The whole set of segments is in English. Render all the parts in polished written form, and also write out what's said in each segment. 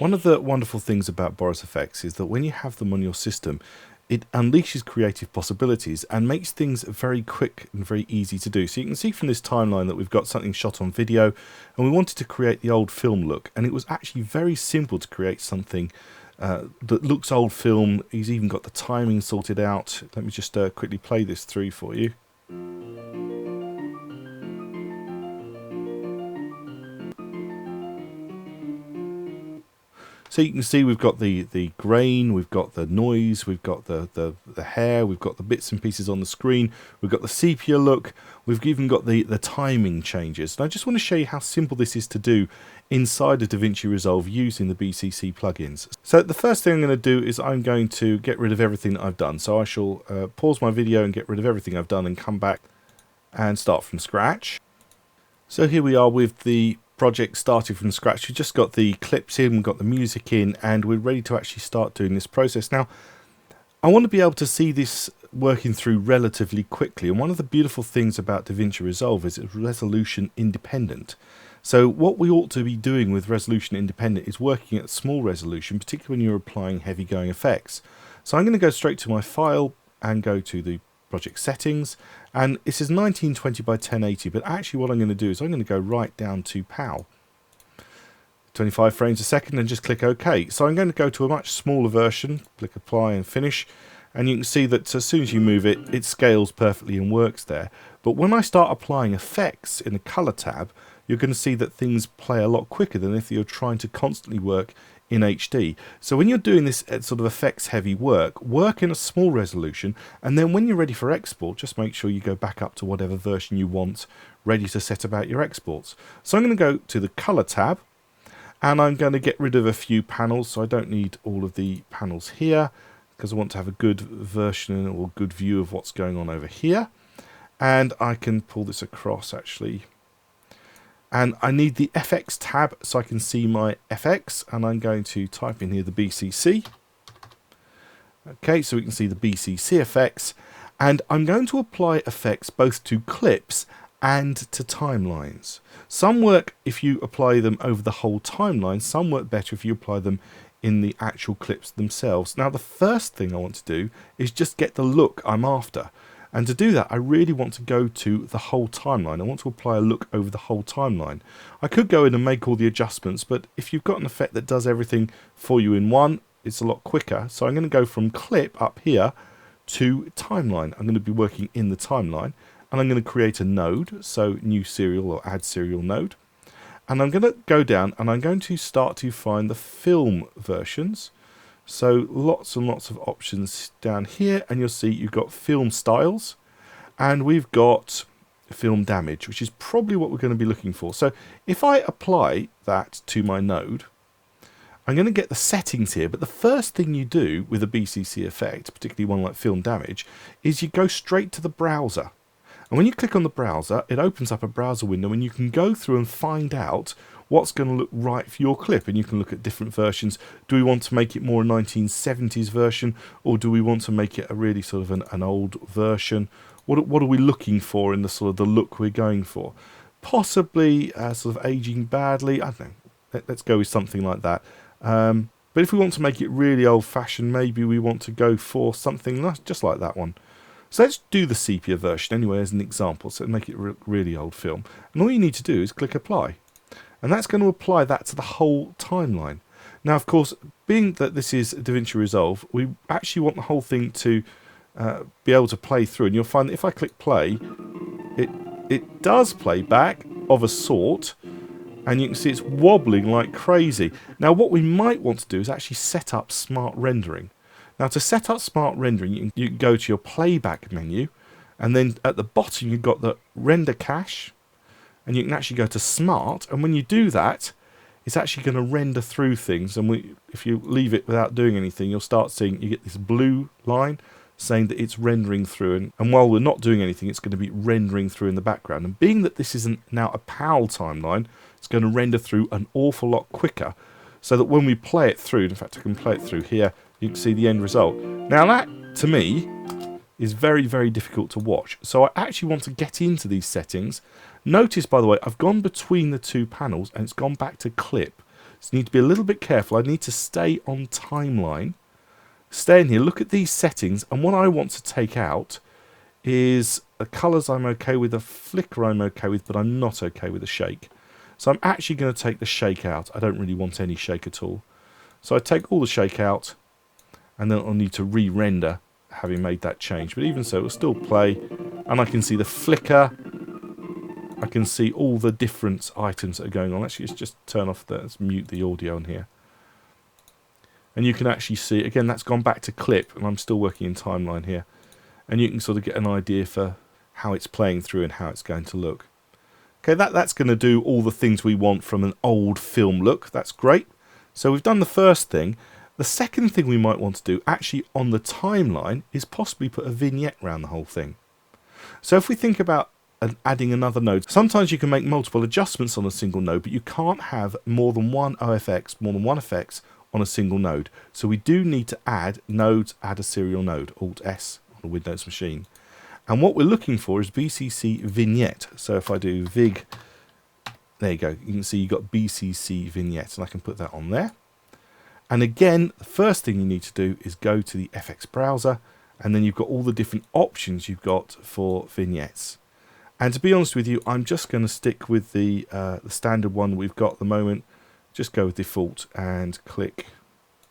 One of the wonderful things about Boris effects is that when you have them on your system, it unleashes creative possibilities and makes things very quick and very easy to do. So you can see from this timeline that we've got something shot on video, and we wanted to create the old film look, and it was actually very simple to create something that looks old film. He's even got the timing sorted out. Let me just quickly play this through for you. So you can see we've got the grain, we've got the noise, we've got the hair, we've got the bits and pieces on the screen, we've got the sepia look, we've even got the timing changes. And I just want to show you how simple this is to do inside of DaVinci Resolve using the BCC plugins. So the first thing I'm going to do is I'm going to get rid of everything that I've done. So I shall pause my video and get rid of everything I've done and come back and start from scratch. So here we are with the project started from scratch. We've just got the clips in, we've got the music in, and we're ready to actually start doing this process. Now, I want to be able to see this working through relatively quickly, and one of the beautiful things about DaVinci Resolve is it's resolution independent. So what we ought to be doing with resolution independent is working at small resolution, particularly when you're applying heavy going effects. So I'm going to go straight to my file and go to the project settings, and this is 1920 by 1080, but actually what I'm going to do is I'm going to go right down to PAL, 25 frames a second, and just click OK. So I'm going to go to a much smaller version, click apply and finish, and you can see that as soon as you move it, it scales perfectly and works there. But when I start applying effects in the color tab, you're going to see that things play a lot quicker than if you're trying to constantly work in HD. So when you're doing this sort of effects heavy work in a small resolution, and then when you're ready for export, just make sure you go back up to whatever version you want, ready to set about your exports. So I'm going to go to the color tab, and I'm going to get rid of a few panels, so I don't need all of the panels here, because I want to have a good version or good view of what's going on over here. And I can pull this across actually. And I need the FX tab so I can see my FX, and I'm going to type in here the BCC. Okay, so we can see the BCC effects, and I'm going to apply effects both to clips and to timelines. Some work if you apply them over the whole timeline, some work better if you apply them in the actual clips themselves. Now the first thing I want to do is just get the look I'm after. And to do that, I really want to go to the whole timeline. I want to apply a look over the whole timeline. I could go in and make all the adjustments, but if you've got an effect that does everything for you in one, it's a lot quicker. So I'm going to go from clip up here to timeline. I'm going to be working in the timeline, and I'm going to create a node, so new serial or add serial node. And I'm going to go down and I'm going to start to find the film versions. So lots and lots of options down here, and you'll see you've got film styles, and we've got film damage, which is probably what we're going to be looking for. So if I apply that to my node, I'm going to get the settings here, but the first thing you do with a BCC effect, particularly one like film damage, is you go straight to the browser. And when you click on the browser, it opens up a browser window, and you can go through and find out what's going to look right for your clip, and you can look at different versions. Do we want to make it more a 1970s version, or do we want to make it a really sort of an old version? What are we looking for in the sort of the look we're going for? Possibly sort of aging badly. I don't know. Let's go with something like that. But if we want to make it really old-fashioned, maybe we want to go for something just like that one. So let's do the sepia version anyway as an example, so make it really old film. And all you need to do is click apply. And that's going to apply that to the whole timeline. Now, of course, being that this is DaVinci Resolve, we actually want the whole thing to be able to play through. And you'll find that if I click play, it does play back of a sort. And you can see it's wobbling like crazy. Now, what we might want to do is actually set up smart rendering. Now, to set up smart rendering, you can go to your playback menu. And then at the bottom, you've got the render cache. And you can actually go to smart, and when you do that, it's actually going to render through things. And if you leave it without doing anything, you'll start seeing, you get this blue line saying that it's rendering through. And while we're not doing anything, it's going to be rendering through in the background. And being that this isn't now a PAL timeline, it's going to render through an awful lot quicker, so that when we play it through, in fact I can play it through here, you can see the end result. Now that, to me, is very, very difficult to watch. So I actually want to get into these settings. Notice, by the way, I've gone between the two panels and it's gone back to clip. So you need to be a little bit careful. I need to stay on timeline. Stay in here, look at these settings, and what I want to take out is the colours I'm okay with, the flicker I'm okay with, but I'm not okay with the shake. So I'm actually going to take the shake out. I don't really want any shake at all. So I take all the shake out, and then I'll need to re-render having made that change. But even so, it'll still play, and I can see the flicker. I can see all the different items that are going on. Actually, let's just turn off let's mute the audio on here. And you can actually see, again, that's gone back to clip, and I'm still working in timeline here. And you can sort of get an idea for how it's playing through and how it's going to look. Okay, that's going to do all the things we want from an old film look. That's great. So we've done the first thing. The second thing we might want to do, actually on the timeline, is possibly put a vignette around the whole thing. So if we think about adding another node, sometimes you can make multiple adjustments on a single node, but you can't have more than one OFX, more than one effects on a single node. So we do need to add nodes, add a serial node, Alt-S on a Windows machine. And what we're looking for is BCC vignette. So if I do Vig, there you go, you can see you've got BCC vignette, and I can put that on there. And again, the first thing you need to do is go to the FX browser, and then you've got all the different options you've got for vignettes. And to be honest with you, I'm just going to stick with the standard one we've got at the moment. Just go with default and click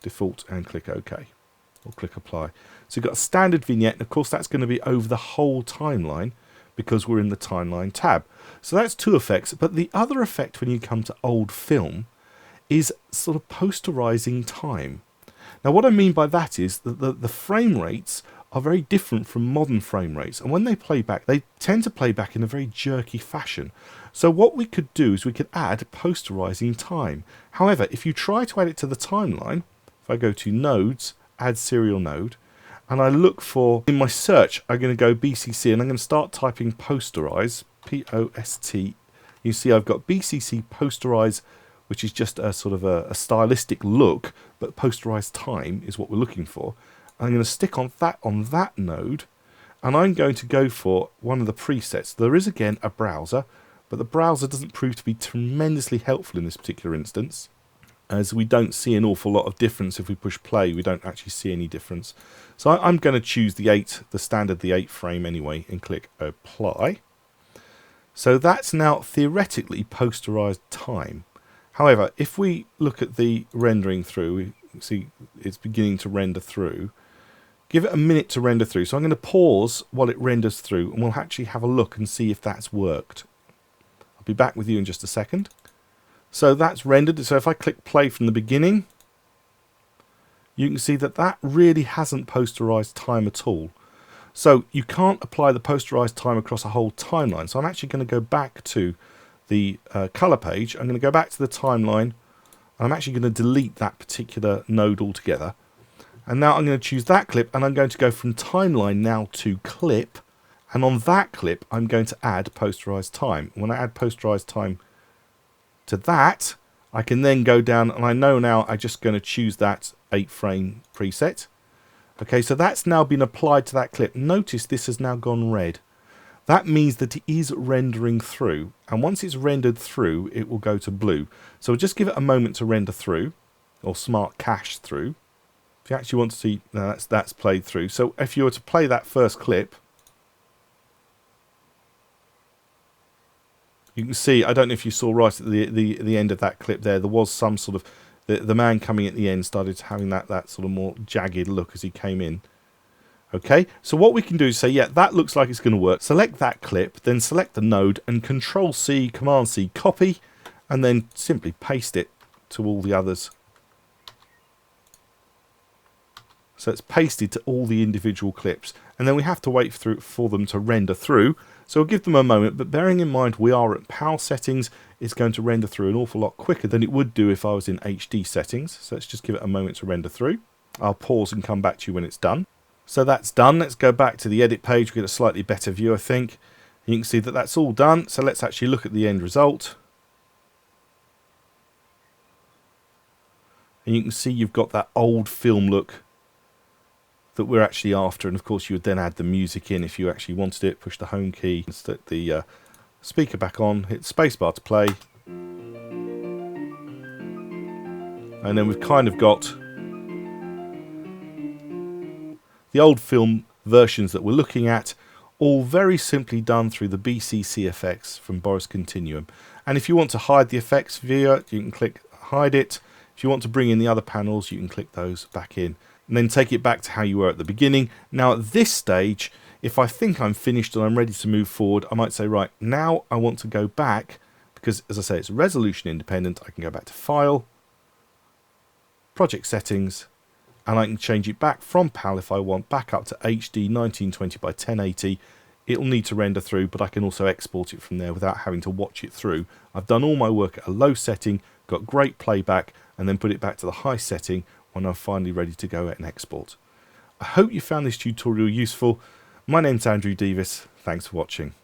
default and click OK, or click apply. So you've got a standard vignette, and of course that's going to be over the whole timeline because we're in the timeline tab. So that's two effects, but the other effect when you come to old film is sort of posterizing time. Now what I mean by that is that the frame rates are very different from modern frame rates, and when they play back, they tend to play back in a very jerky fashion. So what we could do is we could add posterizing time. However, if you try to add it to the timeline, if I go to nodes, add serial node, and I look for, in my search, I'm going to go BCC, and I'm going to start typing posterize, P-O-S-T. You see I've got BCC posterize, which is just a sort of a stylistic look, but posterized time is what we're looking for. I'm going to stick on that node, and I'm going to go for one of the presets. There is again a browser, but the browser doesn't prove to be tremendously helpful in this particular instance, as we don't see an awful lot of difference. If we push play, we don't actually see any difference. So I'm going to choose the standard 8 frame anyway, and click apply. So that's now theoretically posterized time. However, if we look at the rendering through, we see it's beginning to render through. Give it a minute to render through. So I'm going to pause while it renders through, and we'll actually have a look and see if that's worked. I'll be back with you in just a second. So that's rendered. So if I click play from the beginning, you can see that that really hasn't posterized time at all. So you can't apply the posterized time across a whole timeline. So I'm actually going to go back to the color page. I'm going to go back to the timeline, and I'm actually going to delete that particular node altogether. And now I'm going to choose that clip, and I'm going to go from timeline now to clip. And on that clip, I'm going to add posterized time. When I add posterized time to that, I can then go down, and I know now I'm just going to choose that 8 frame preset. Okay, so that's now been applied to that clip. Notice this has now gone red. That means that it is rendering through, and once it's rendered through, it will go to blue. So we'll just give it a moment to render through, or smart cache through. If you actually want to see, no, that's played through. So if you were to play that first clip, you can see, I don't know if you saw right at the end of that clip there was some sort of, the man coming at the end started having that sort of more jagged look as he came in. Okay, so what we can do is say, yeah, that looks like it's going to work. Select that clip, then select the node, and Control-C, Command-C, copy, and then simply paste it to all the others. So it's pasted to all the individual clips, and then we have to wait for them to render through. So we'll give them a moment, but bearing in mind we are at PAL settings, it's going to render through an awful lot quicker than it would do if I was in HD settings. So let's just give it a moment to render through. I'll pause and come back to you when it's done. So that's done. Let's go back to the edit page. We get a slightly better view, I think. You can see that that's all done. So let's actually look at the end result. And you can see you've got that old film look that we're actually after, and of course you would then add the music in if you actually wanted it. Push the home key, stick the speaker back on, hit spacebar to play, And then we've kind of got the old film versions that we're looking at, all very simply done through the BCC OFX from Boris Continuum. And if you want to hide the effects viewer, you can click hide it. If you want to bring in the other panels, you can click those back in. And then take it back to how you were at the beginning. Now at this stage, if I think I'm finished and I'm ready to move forward, I might say, right, now I want to go back, because as I say, it's resolution independent. I can go back to File, Project Settings, and I can change it back from PAL if I want, back up to HD 1920 by 1080. It'll need to render through, but I can also export it from there without having to watch it through. I've done all my work at a low setting, got great playback, and then put it back to the high setting when I'm finally ready to go and export. I hope you found this tutorial useful. My name's Andrew Devis. Thanks for watching.